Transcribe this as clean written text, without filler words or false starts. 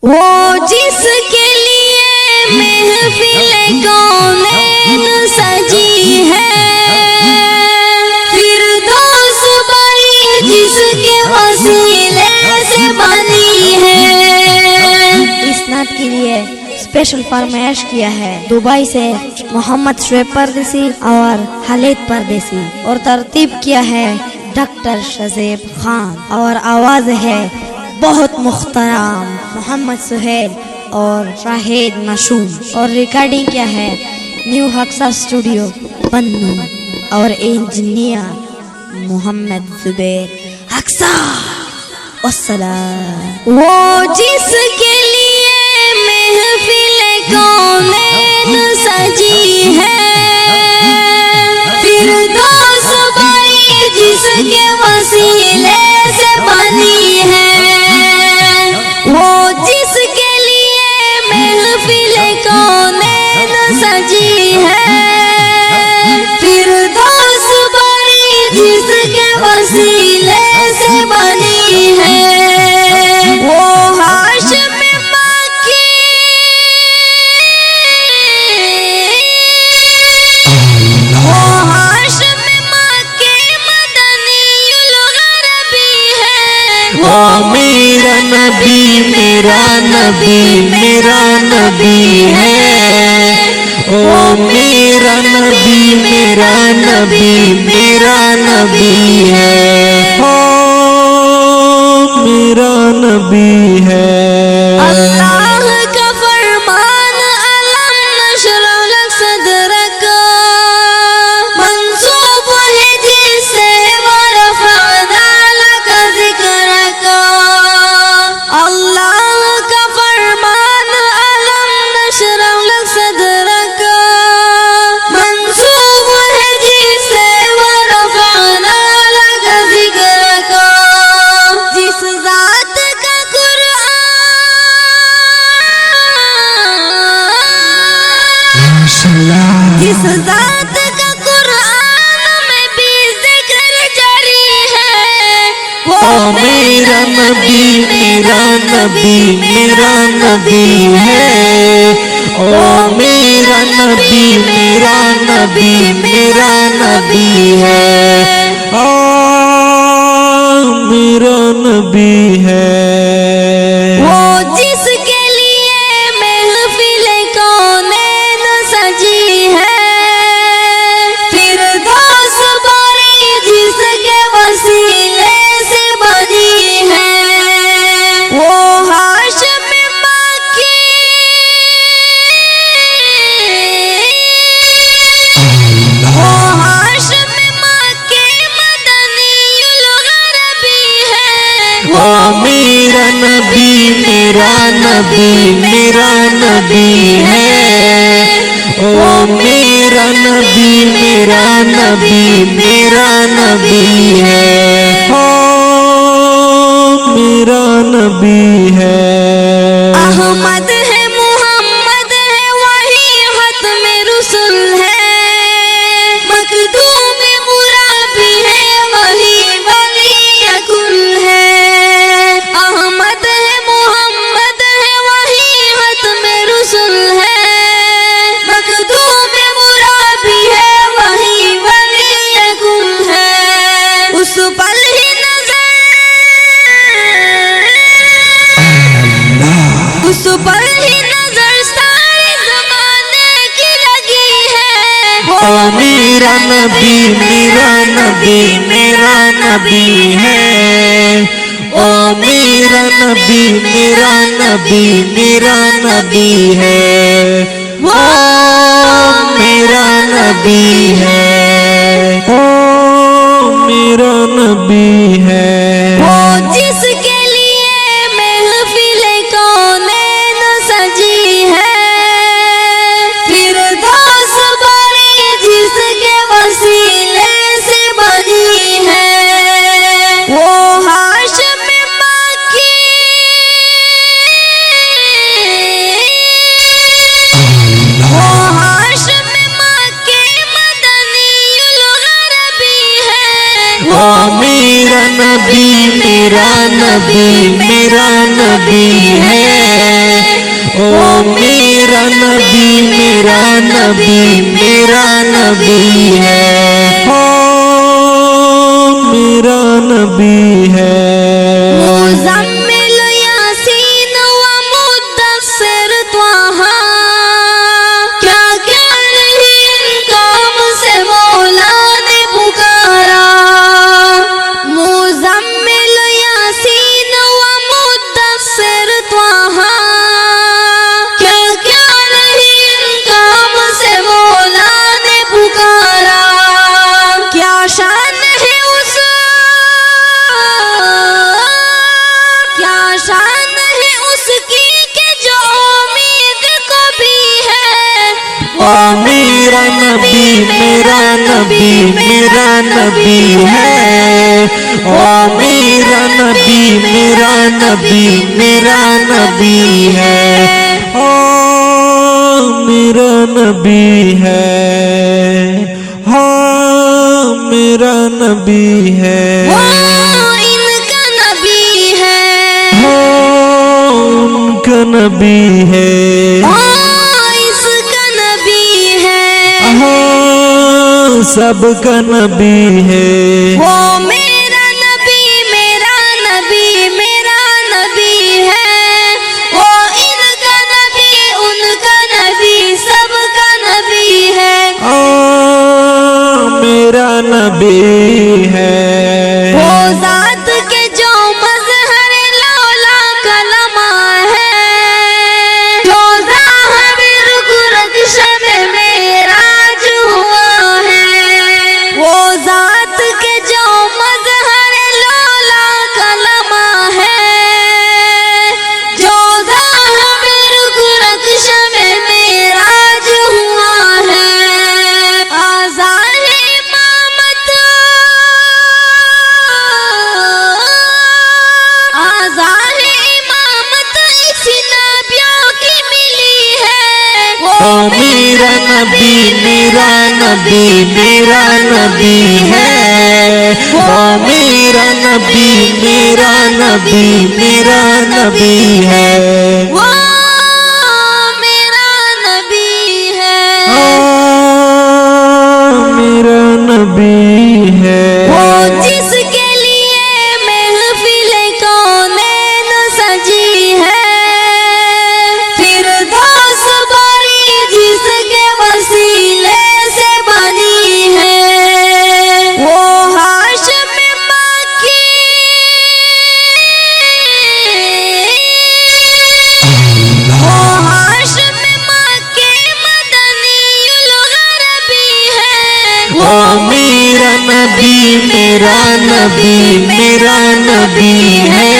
وہ جس کے لیے محفل کونین سجی ہے، فردوس بڑی جس کے وسیلے سے بنی ہے۔ اس نعت کے لیے اسپیشل فرمائش کیا ہے دبئی سے محمد شعیب پردیسی اور خالد پردیسی، اور ترتیب کیا ہے ڈاکٹر شذیب خان، اور آواز ہے بہت محترم محمد سہیل اور شاہد معصوم، اور ریکارڈنگ کیا ہے نیو حقصہ اسٹوڈیو بنو، اور انجینئر محمد زبیر حقصہ۔ والسلام۔ وہ جس کے لیے محفل کونین سجی ہے، فردوس بڑی جس کے وسیلے سے بنی ہے، وہ جس کے لیے محفل کونین سجی ہے، فردوس بڑی جس کے وسیلے سے بنی ہے، وہ ہاشم مکی، وہ ہاشم مکی مدنی الغربی ہے، وہ میرا نبی میرا نبی میرا نبی ہے، وہ میرا نبی میرا نبی میرا نبی ہے، وہ میرا نبی ہے۔ اللہ کا فرمان علم نشرح لک صدرک، منصوب ہے جس سے ورفعنا لک ذکرک۔ اللہ کا فرمان علم نشرح لک صدرک، منصوب ہے جس سے ورفعنا لک ذکرک۔ جس ذات کا قرآن، جس ذات کا قرآن میں بھی ذکر جاری ہے، وہ میرا نبی میرا نبی میرا نبی ہے، وہ میرا نبی میرا نبی میرا نبی ہے، میرا نبی ہے۔ وہ جس کے لیے محفل کونین سجی ہے، فردوس بڑی جس کے وسیلے سے بنی ہے، وہ ہاشم مکی، وہ ہاشم مکی مدنی الغربی ہے، وہ میرا نبی میرا نبی میرا نبی ہے، وہ میرا نبی میرا نبی میرا نبی ہے، میرا نبی ہے۔ احمد ہے محمد ہے وہی ختم رسول ہے، مخدوم مرابی ہے وہی ولی کل ہے، احمد ہے محمد ہے وہی ختم رسول ہے، مخدوم مرابی ہے وہی ولی کل ہے، اس پل ہی اس پر ہی نظر سارے زمانے کی لگی ہے، وہ میرا نبی میرا نبی میرا نبی ہے، وہ میرا نبی میرا نبی میرا نبی ہے، وہ میرا نبی ہے، وہ میرا نبی ہے۔ وہ جس کے لیے محفل کونین سجی ہے، فردوس بڑی جس کے وسیلے سے بنی ہے، وہ ہاشم مکی، وہ ہاشم مکی مدنی الغربی ہے، وہ میرا نبی میرا نبی میرا نبی ہے، میرا نبی میرا نبی ہے میرا نبی ہے مزمل یاسین و مدثر طه کیا کیا نہیں ان کام سے مولا نے پکارا مزمل یاسین و مدثر طه کیا کیا نہیں ان کام سے مولا نے پکارا کیا شان ہے اس کیا شان ہے اس کی کہ جو امید کو بھی ہے میرا نبی میرا نبی میرا نبی ہے میرا نبی میرا نبی میرا نبی ہے میرا نبی ہے میرا نبی ہے وہ ان کا نبی ہے ان کا نبی ہے اس کا نبی ہے سب کا نبی ہے وہ میرا نبی میرا نبی میرا نبی ہے وہ ان کا نبی ان کا نبی سب کا نبی ہے میرا نبی ہے وہ ذات کے جو مظہر لولا کلمہ ہے جو ظاہر گردش میں معراج ہوا ہے وہ ذات کے جو مظہر لولا کلمہ ہے جو ظاہر گردش میں معراج ہوا ہے آزار امامت آزار امامت اسی نبیوں کی ملی ہے میرا نبی میرا نبی میرا نبی ہے میرا نبی میرا نبی میرا نبی ہے وہ میرا نبی ہے میرا نبی ہے وہ جس کے لیے محفل کونین سجی ہے فردوس باری جس کے وسیلے سے بنی ہے وہ ہاشم مکی وہ ہاشم مکی مدنی الغربی ہے میرا نبی میرا نبی میرا نبی ہے